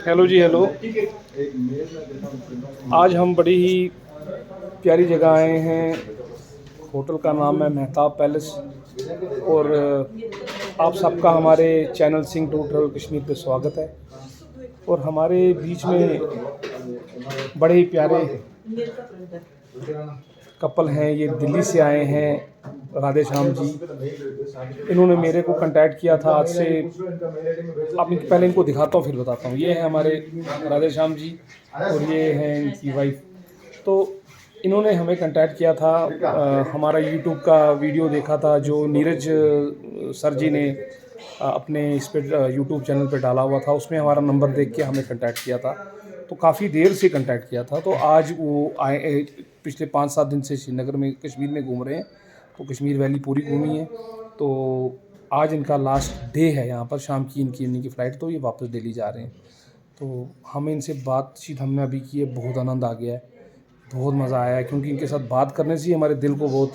Hello जी, hello. आज हम बड़ी ही प्यारी जगह आए हैं। होटल का नाम है मेहताब पैलेस। और आप सबका हमारे channel Singh to travel Kashmir पे स्वागत है। और हमारे बीच में बड़े ही प्यारे कपल हैं। ये दिल्ली से आए हैं, राधे श्याम जी। इन्होंने मेरे को कांटेक्ट किया था आज से। अब पहले इनको दिखाता हूँ फिर बताता हूँ। ये है हमारे राधे श्याम जी और ये हैं इनकी वाइफ। तो इन्होंने हमें कांटेक्ट किया था। हमारा यूट्यूब का वीडियो देखा था जो नीरज सर जी ने अपने इस पे यूट्यूब चैनल पे डाला हुआ था। उसमें हमारा नंबर देख के हमें कांटेक्ट किया था। तो काफ़ी देर से कांटेक्ट किया था। तो आज वो आए, पिछले 5-7 दिन से श्रीनगर में कश्मीर में घूम रहे हैं। तो कश्मीर वैली पूरी घूमी है। तो आज इनका लास्ट डे है यहाँ पर, शाम की इनकी फ़्लाइट। तो ये वापस दिल्ली जा रहे हैं। तो हमें इनसे बातचीत हमने अभी की है, बहुत आनंद आ गया है, बहुत मज़ा आया है। क्योंकि इनके साथ बात करने से ही हमारे दिल को बहुत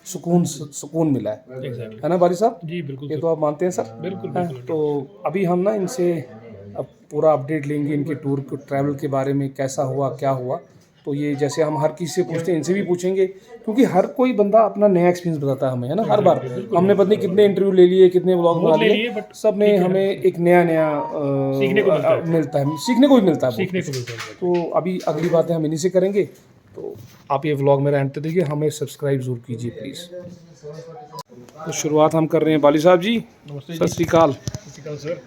सुकून मिला है। Exactly. है ना बारी साहब? जी बिल्कुल ये सर। तो आप मानते हैं सर? बिल्कुल हैं? बिल्कुल। तो अभी हम ना इनसे अब पूरा अपडेट लेंगे इनके टूर को, ट्रैवल के बारे में, कैसा हुआ क्या हुआ। तो ये जैसे हम हर किसी से पूछते हैं, इनसे भी पूछेंगे। क्योंकि हर कोई बंदा अपना नया एक्सपीरियंस बताता है हमें, है ना। हर बार हमने पता नहीं कितने इंटरव्यू ले लिए, कितने व्लॉग बना बहुत ले लिए, लिए, but सब में हमें एक नया नया सीखने को मिलता है। मिलता है, सीखने को भी मिलता है बहुत सीखने कुछ। को मिलता है। तो अभी अगली बातें हम इन्हीं से करेंगे। तो आप ये व्लॉग मेरा एंड तक देखिए, हमें सब्सक्राइब ज़रूर कीजिए प्लीज़। तो शुरुआत हम कर रहे हैं। बाली साहब जी, नमस्ते सत श्री अकाल। सर।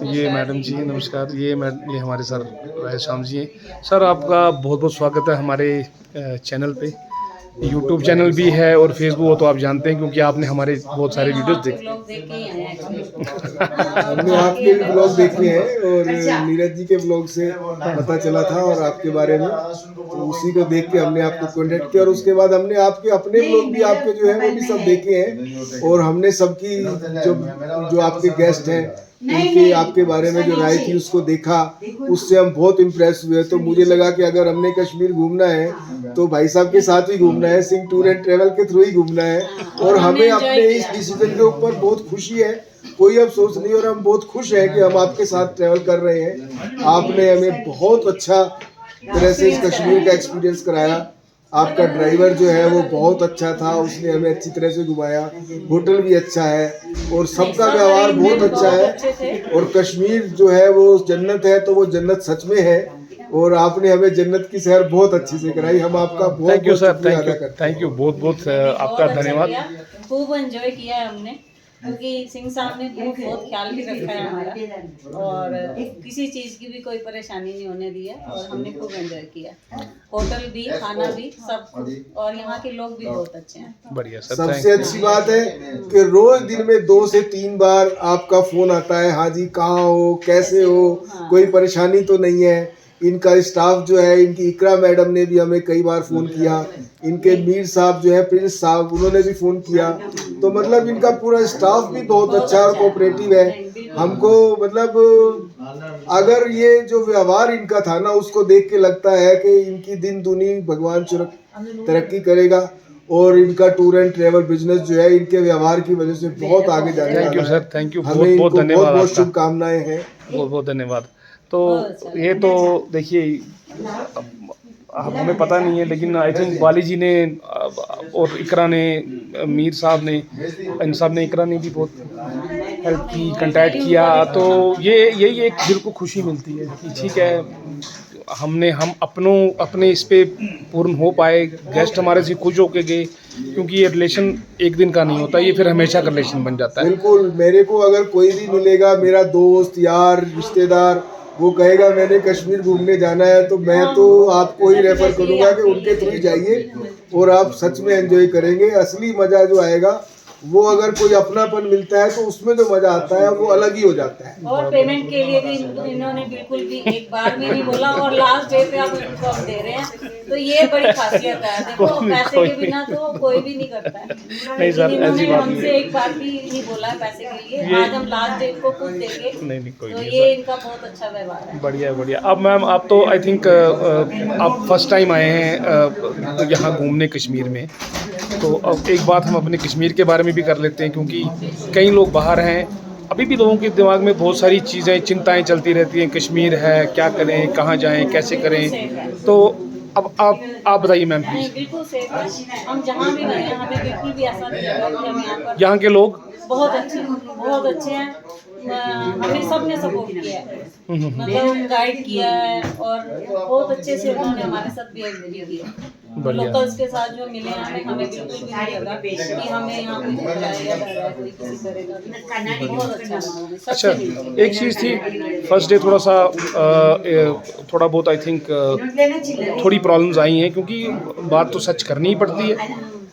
ये मैडम जी नमस्कार। ये हमारे सर राधे श्याम जी हैं। सर आपका बहुत बहुत स्वागत है हमारे चैनल पे। यूट्यूब चैनल भी है और फेसबुक, वो तो आप जानते हैं क्योंकि आपने हमारे बहुत सारे वीडियोस देखे। हमने आपके भी ब्लॉग देखे हैं और नीरज जी के ब्लॉग से पता चला था और आपके बारे में, तो उसी को देख के हमने आपको कांटेक्ट किया। और उसके बाद हमने आपके अपने ब्लॉग भी आपके जो है वो भी सब देखे हैं। और हमने सबकी जो आपके गेस्ट हैं उनके आपके बारे में जो राय थी उसको देखा, उससे हम बहुत इम्प्रेस हुए। तो मुझे लगा कि अगर हमने कश्मीर घूमना है तो भाई साहब के साथ ही घूमना है, सिंह टूर एंड ट्रैवल के थ्रू ही घूमना है। और हमें अपने इस डिसीजन के ऊपर बहुत खुशी है, कोई अफसोस नहीं। और हम बहुत खुश हैं कि हम आपके साथ ट्रैवल कर रहे हैं। आपने हमें बहुत अच्छा तरह से इस कश्मीर का एक्सपीरियंस कराया। आपका ड्राइवर जो है वो बहुत अच्छा था, उसने हमें अच्छी तरह से घुमाया। होटल भी अच्छा है और सबका व्यवहार बहुत अच्छा है। और कश्मीर जो है वो जन्नत है, तो वो जन्नत सच में है। और आपने हमें जन्नत की सैर बहुत अच्छी से कराई। हम आपका बहुत थैंक यू बहुत सर, शुक्रिया थैंक यू, अदा करते हैं। थैंक यू, बहुत बहुत आपका धन्यवाद। खूब एंजॉय किया है हमने, क्योंकि सिंह साहब ने बहुत ख्याल भी रखा है हमारा और किसी चीज़ की भी कोई परेशानी नहीं होने दी है। और हमने खूब एंजॉय किया, होटल भी, खाना भी, सब कुछ। और यहाँ के लोग भी बहुत अच्छे हैं। बढ़िया सर। सबसे अच्छी बात है कि रोज दिन में 2 से 3 बार आपका फोन आता है, हाँ जी कहाँ हो, कैसे हो, कोई परेशानी तो नहीं है। इनका स्टाफ जो है, इनकी इकरा मैडम ने भी हमें कई बार फ़ोन किया। इनके मीर साहब जो है, प्रिंस साहब, उन्होंने भी फ़ोन किया। तो मतलब इनका पूरा स्टाफ भी बहुत अच्छा और कोऑपरेटिव है। हमको मतलब अगर ये जो व्यवहार इनका था ना, उसको देख के लगता है कि इनकी दिन दुनी भगवान तरक्की करेगा। और इनका टूर एंड ट्रैवल बिजनेस जो है, इनके व्यवहार की वजह से बहुत आगे जाने वाला है। Thank you sir, thank you, हमें बहुत बहुत इनको धन्यवाद बहुत बहुत आपका, शुभकामनाएं हैं। बहुत बहुत धन्यवाद। तो ये तो देखिए, अब हमें पता नहीं है, लेकिन आई थिंक वाली जी ने और इकरा ने, मीर साहब ने, इन सब ने, इकरा ने भी बहुत हेल्प की, कांटेक्ट किया। तो ये यही एक दिल को खुशी मिलती है कि ठीक है, हम अपने इस पे पूर्ण हो पाए, गेस्ट हमारे से खुश होके गए। क्योंकि ये रिलेशन एक दिन का नहीं होता, ये फिर हमेशा का रिलेशन बन जाता है। बिल्कुल, मेरे को अगर कोई भी मिलेगा, मेरा दोस्त यार रिश्तेदार, वो कहेगा मैंने कश्मीर घूमने जाना है, तो मैं तो आपको ही रेफर करूंगा कि उनके थ्रू ही जाइए और आप सच में एंजॉय करेंगे। असली मज़ा जो आएगा वो अगर कोई अपनापन मिलता है तो उसमें जो मज़ा आता है वो अलग ही हो जाता है। और पेमेंट के लिए भी इन्होंने बिल्कुल भी एक बार भी नहीं बोला, और लास्ट डे पे आप इनको हम दे रहे हैं, तो ये बड़ी खासियत है। देखो, पैसे के बिना तो कोई भी नहीं करता है। नहीं सर, ऐसी इन्होंने बात हमसे एक बार भी नहीं बोला है पैसे के लिए। आज हम लास्ट डे को खुद देंगे, नहीं कोई तो नहीं ये सर। इनका बहुत अच्छा व्यवहार है। बढ़िया बढ़िया। अब मैम, आप तो आई थिंक आप फर्स्ट टाइम आए हैं यहाँ घूमने कश्मीर में। तो अब एक बात हम अपने कश्मीर के बारे में भी कर लेते हैं, क्योंकि कई लोग बाहर हैं अभी भी लोगों के दिमाग में बहुत सारी चीज़ें चिंताएं चलती रहती हैं, कश्मीर है, क्या करें, कहाँ जाएं, कैसे करें। तो अब आप बताइए मैम नहीं, प्लीज़। बिल्कुल सेफ है। हम जहाँ भी गए हैं हमें बिल्कुल भी ऐसा नहीं लगा कि हम यहाँ पर यहाँ के लोग बहुत अच्छे हैं। हमें सब ने सपोर्ट किया है, मतलब गाइड किया है और बहुत अच्छे से उन्होंने हमारे साथ बिहेव भी किया। बढ़िया। लोकल्स के साथ जो मिले हैं हमें बिल्कुल भी नहीं लगा कि हमें यहाँ कोई खतरा है या डर है कोई किसी तरह का भी। बहुत अच्छा माहौल है, सबसे अच्छा, मिलके। एक चीज़ थी फर्स्ट डे थोड़ा बहुत आई थिंक थोड़ी प्रॉब्लम्स आई हैं, क्योंकि बात तो सच करनी ही पड़ती है,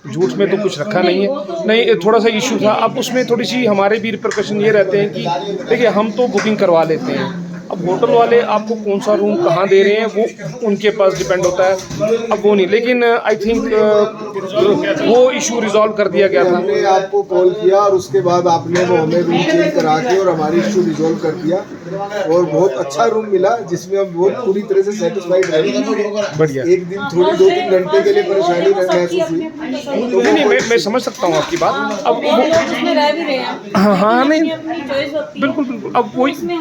झूठ में तो कुछ रखा नहीं है। नहीं, थोड़ा सा इशू था। अब उसमें थोड़ी सी हमारे भी रिpercussion ये रहते हैं कि देखिए हम तो बुकिंग करवा लेते हैं, अब होटल वाले आपको कौन सा रूम कहाँ दे रहे हैं वो उनके पास डिपेंड होता है, अब वो नहीं। लेकिन आई थिंक वो इशू रिजॉल्व कर दिया गया था। हमने आपको कॉल किया और उसके बाद आपने वो हमें रूम चेंज करा के और हमारी इशू रिजॉल्व कर दिया और बहुत अच्छा रूम मिला जिसमें हम बहुत पूरी तरह से सेटिस्फाइड रहे। बढ़िया। एक दिन थोड़ी 2-3 घंटे के लिए परेशानी महसूस हुई। नहीं, मैं समझ सकता हूँ आपकी बात। अब और लोग उसमें रह भी रहे हैं। हाँ, नहीं, अपनी चॉइस होती है। बिल्कुल। अब वही उसमें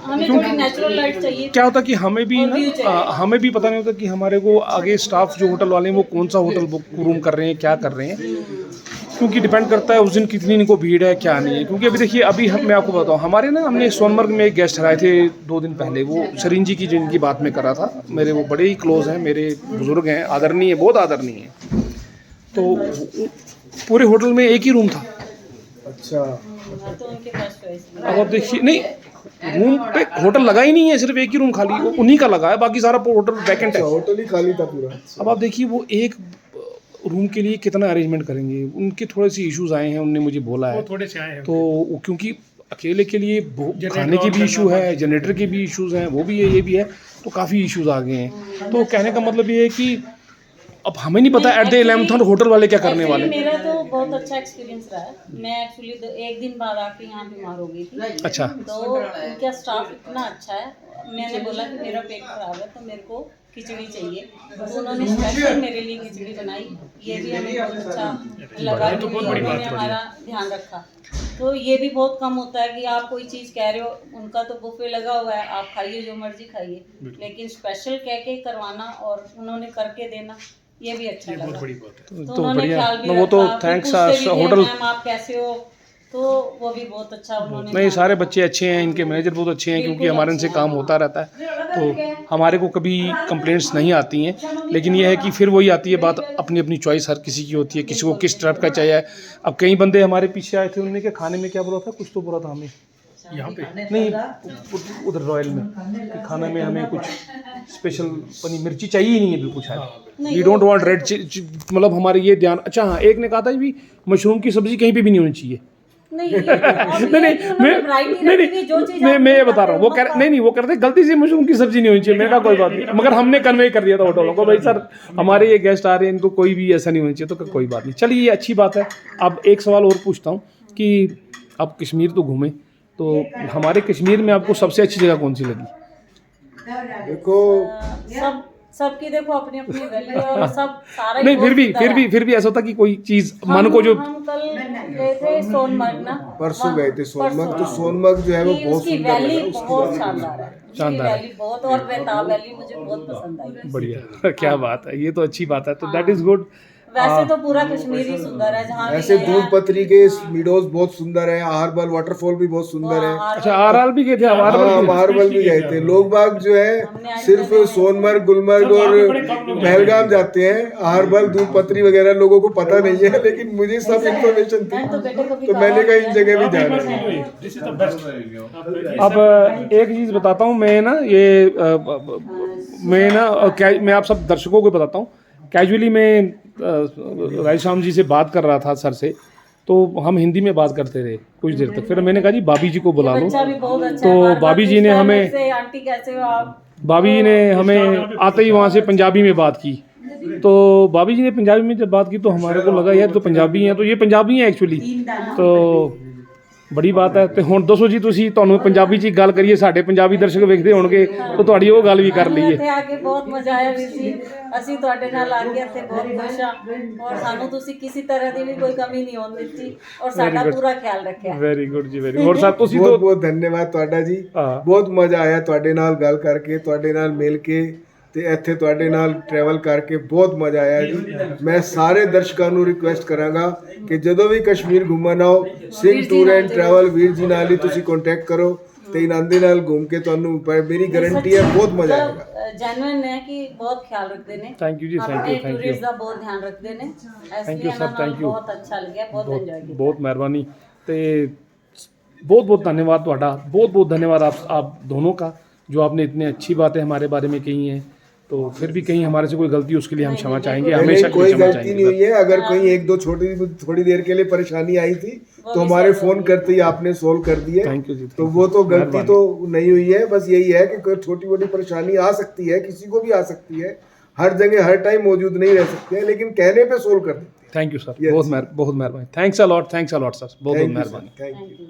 हमें थोड़ी नेचुरल लाइट चाहिए। क्या होता कि हमें भी हमें भी पता नहीं होता कि हमारे को आगे स्टाफ जो होटल वाले हैं वो कौन सा होटल बुक रूम कर रहे हैं, क्या कर रहे हैं, क्योंकि डिपेंड करता है उस दिन कितनी इनको भीड़ है, क्या नहीं है। क्योंकि अभी देखिए, मैं आपको बताऊँ, हमारे ना हमने सोनमर्ग में एक गेस्ट हराए थे 2 दिन पहले, वो सरीन जी की जिनकी बात में करा था, मेरे वो बड़े ही क्लोज हैं, मेरे बुजुर्ग हैं, आदरणीय, बहुत आदरणीय है। तो पूरे होटल में एक ही रूम था। अच्छा, तो उनके पास चॉइस अब आप देखिए, नहीं, रूम पे होटल लगा ही नहीं है, सिर्फ एक ही रूम खाली, वो उन्हीं का लगा है, बाकी सारा होटल वैकेंट है। होटल ही खाली था पूरा। अब आप देखिए वो एक रूम के लिए कितना अरेंजमेंट करेंगे, उनके थोड़े से इश्यूज आए हैं, उनने मुझे बोला है। थोड़े से आए हैं तो क्योंकि अकेले के लिए खाने के भी इशू है, जनरेटर के भी इश्यूज हैं, वो भी है, ये भी है, तो काफ़ी इश्यूज आ गए हैं। तो कहने का मतलब ये है कि अब हमें नहीं पता एट द 11th होटल वाले क्या करने वाले। मेरा तो बहुत अच्छा एक्सपीरियंस रहा है। मैं एक्चुअली 1 दिन बाद आके यहाँ बीमार हो गई थी। अच्छा। तो उनका स्टाफ इतना अच्छा है, मैंने बोला कि मेरा पेट खराब है तो मेरे को खिचड़ी चाहिए, तो उन्होंने स्पेशल मेरे लिए खिचड़ी बनाई। ये भी हमें बहुत अच्छा लगा कि उन्होंने हमारा ध्यान रखा। तो ये भी बहुत कम होता है कि आप कोई चीज़ कह रहे हो, उनका तो बुफे लगा हुआ है, आप खाइए जो मर्जी खाइए, लेकिन स्पेशल कह के करवाना और उन्होंने करके देना, ये भी अच्छा लगा। तो उन्होंने बढ़िया। ख्याल भी वो तो रखा, थैंक्स पूछते भी थे, होटल। मैम आप कैसे हो, तो वो भी बहुत अच्छा उन्होंने। नहीं, सारे बच्चे अच्छे हैं, इनके मैनेजर बहुत अच्छे हैं, क्योंकि हमारे इनसे काम होता रहता है, तो हमारे को कभी कंप्लेंट्स नहीं आती हैं। लेकिन ये है कि फिर वही आती है बात, अपनी अपनी चॉइस हर किसी की होती है, किसी को किस टाइप का चाहिए। अब कई बंदे हमारे पीछे आए थे, उन्होंने क्या खाने में क्या बोला था, कुछ तो बोला था हमें यहाँ पे। नहीं, उधर रॉयल में कि खाने में हमें कुछ स्पेशल पनीर मिर्ची चाहिए ही नहीं है बिल्कुल, शायद वी डोंट वांट रेड, मतलब हमारे ये ध्यान। अच्छा हाँ, एक ने कहा था भी मशरूम की सब्जी कहीं पे भी नहीं होनी चाहिए। नहीं, मैं ये बता रहा हूँ, वो कह नहीं, वो कहते गलती से मशरूम की सब्जी नहीं होनी चाहिए। मैंने कहा कोई बात नहीं, मगर हमने कन्वे कर दिया था होटलों को, भाई सर हमारे ये गेस्ट आ रहे हैं, इनको कोई भी ऐसा नहीं होना चाहिए। तो कोई बात नहीं, चलिए ये अच्छी बात है। अब एक सवाल और पूछता हूँ कि आप कश्मीर तो घूमे, तो हमारे कश्मीर में आपको सबसे अच्छी जगह कौन सी लगी? देखो, सबकी देखो अपनी अपनी वैल्यू और सब सारा ही नहीं, बहुत फिर भी ऐसा होता कि कोई चीज मन को जो हम कल गए थे सोनमर्ग ना, परसों गए थे सोनमर्ग, तो सोनमर्ग जो है वो कि बहुत उसकी सुंदर वैली लगा। बहुत शानदार है, शानदार है। वैली बहुत, और बेताब वैली मुझे बहुत पसंद आई। बढ़िया, क्या बात है, ये तो अच्छी बात है, तो दैट इज गुड। वैसे तो पूरा कश्मीर ही सुंदर है, जहाँ भी ऐसे गए दूध हैं। पत्री के मीडोज बहुत सुंदर है, आहरबल वाटरफॉल भी बहुत सुंदर है। अच्छा, आरआर भी गए थे? हाँ, आहरबल भी गए थे। लोग बाग जो है सिर्फ सोनमर्ग, गुलमर्ग और पहलगाम जाते हैं, आहरबल दूध पत्री वगैरह लोगों को पता नहीं है, लेकिन मुझे सब इन्फॉर्मेशन थी, तो मैंने कहा इन जगह भी जाना है। अब एक चीज़ बताता हूँ मैं ना, मैं आप सब दर्शकों को बताता हूँ, कैजुअली मैं राधेश्याम जी से बात कर रहा था सर से, तो हम हिंदी में बात करते रहे कुछ देर तक, फिर मैंने कहा जी भाभी जी को बुला लो, तो भाभी जी ने हमें, आंटी कैसे हो आप, भाभी जी ने हमें आते ही वहाँ से पंजाबी में बात की। तो भाभी जी ने पंजाबी में जब बात की तो हमारे को लगा यार तो पंजाबी हैं, तो ये पंजाबी हैं एक्चुअली। तो ਬੜੀ ਬਾਤ ਹੈ। ਤੇ ਹੁਣ ਦੱਸੋ ਜੀ, ਤੁਸੀਂ ਤੁਹਾਨੂੰ ਪੰਜਾਬੀ 'ਚ ਹੀ ਗੱਲ ਕਰੀਏ, ਸਾਡੇ ਪੰਜਾਬੀ ਦਰਸ਼ਕ ਵੇਖਦੇ ਹੋਣਗੇ ਤਾਂ ਤੁਹਾਡੀ ਉਹ ਗੱਲ ਵੀ ਕਰ ਲਈਏ। ਇੱਥੇ ਆ ਕੇ ਬਹੁਤ ਮਜ਼ਾ ਆਇਆ ਵੀਰ ਜੀ, ਅਸੀਂ ਤੁਹਾਡੇ ਨਾਲ ਆ ਕੇ ਇੱਥੇ ਬਹੁਤ ਖੁਸ਼ ਹਾਂ ਔਰ ਸਾਨੂੰ ਤੁਸੀਂ ਕਿਸੇ ਤਰ੍ਹਾਂ ਦੀ ਵੀ ਕੋਈ ਕਮੀ ਨਹੀਂ ਹੋਣ ਦਿੱਤੀ ਔਰ ਸਾਡਾ ਪੂਰਾ ਖਿਆਲ ਰੱਖਿਆ। ਵੈਰੀ ਗੁੱਡ ਜੀ, ਵੈਰੀ ਹੋਰ ਸਾਹਿਬ ਤੁਸੀਂ बहुत ਤਾਂ बहुत धन्यवाद ਤੁਹਾਡਾ ਜੀ। ਹਾਂ। ਬਹੁਤ ਮਜ਼ਾ ਆਇਆ ਤੁਹਾਡੇ ਨਾਲ ਗੱਲ ਕਰਕੇ, ਤੁਹਾਡੇ ਨਾਲ ਮਿਲ ਕੇ ਤੇ ਇੱਥੇ ਤੁਹਾਡੇ ਨਾਲ ਟਰੈਵਲ ਕਰਕੇ ਬਹੁਤ ਮਜ਼ਾ ਆਇਆ ਜੀ। ਮੈਂ ਸਾਰੇ ਦਰਸ਼ਕਾਂ ਨੂੰ ਰਿਕੁਐਸਟ ਕਰਾਂਗਾ ਕਿ ਜਦੋਂ ਵੀ ਕਸ਼ਮੀਰ ਘੁੰਮਣ ਆਓ, ਸਿੰਘ ਟੂਰ ਐਂਡ ਟਰੈਵਲ ਵੀਰ ਜੀ ਨਾਲ ਹੀ ਤੁਸੀਂ ਕੰਟੈਕਟ ਕਰੋ ਤੇ ਇਹਨਾਂ ਦੇ ਨਾਲ ਘੁੰਮ ਕੇ ਤੁਹਾਨੂੰ ਮੇਰੀ ਗਾਰੰਟੀ ਹੈ ਬਹੁਤ ਮਜ਼ਾ ਆਏਗਾ। ਜੈਨੂਇਨ ਹੈ ਕਿ ਬਹੁਤ ਖਿਆਲ ਰੱਖਦੇ ਨੇ। ਥੈਂਕ ਯੂ ਜੀ, ਥੈਂਕ ਆਪਣੇ ਯੂ, ਥੈਂਕ ਯੂ, ਟੂਰਿਸਟ ਦਾ ਬਹੁਤ ਧਿਆਨ ਰੱਖਦੇ ਨੇ। ਇਸ Thank ਲਈ you, sir, ਇਹਨਾਂ ਨਾਲ thank you. ਬਹੁਤ ਅੱਛਾ ਲੱਗਿਆ, ਬਹੁਤ ਇੰਜੋय ਕੀਤਾ। ਬਹੁਤ ਮਿਹਰਬਾਨੀ ਤੇ बहुत बहुत धन्यवाद ਤੁਹਾਡਾ, बहुत बहुत धन्यवाद आप दोनों का, जो आपने इतनी अच्छी बातें हमारे बारे में कही हैं। तो फिर भी कहीं हमारे से कोई गलती उसके लिए हम क्षमा चाहेंगे, हमेशा के लिए कोई क्षमा गलती नहीं हुई चाहेंगे। है। अगर कहीं एक दो थोड़ी देर के लिए परेशानी आई थी तो हमारे फोन करते ही आपने सोल्व कर दी है। थैंक यू जी, तो वो तो गलती तो नहीं हुई है, बस यही है कि कोई छोटी मोटी परेशानी आ सकती है, किसी को भी आ सकती है, हर जगह हर टाइम मौजूद नहीं रह सकते हैं, लेकिन कहने पे सोल्व कर देते हैं। Thank you sir, Yes. बहुत मेहरबानी, थैंक्स अ लॉट सर, बहुत बहुत मेहरबानी। Thank you.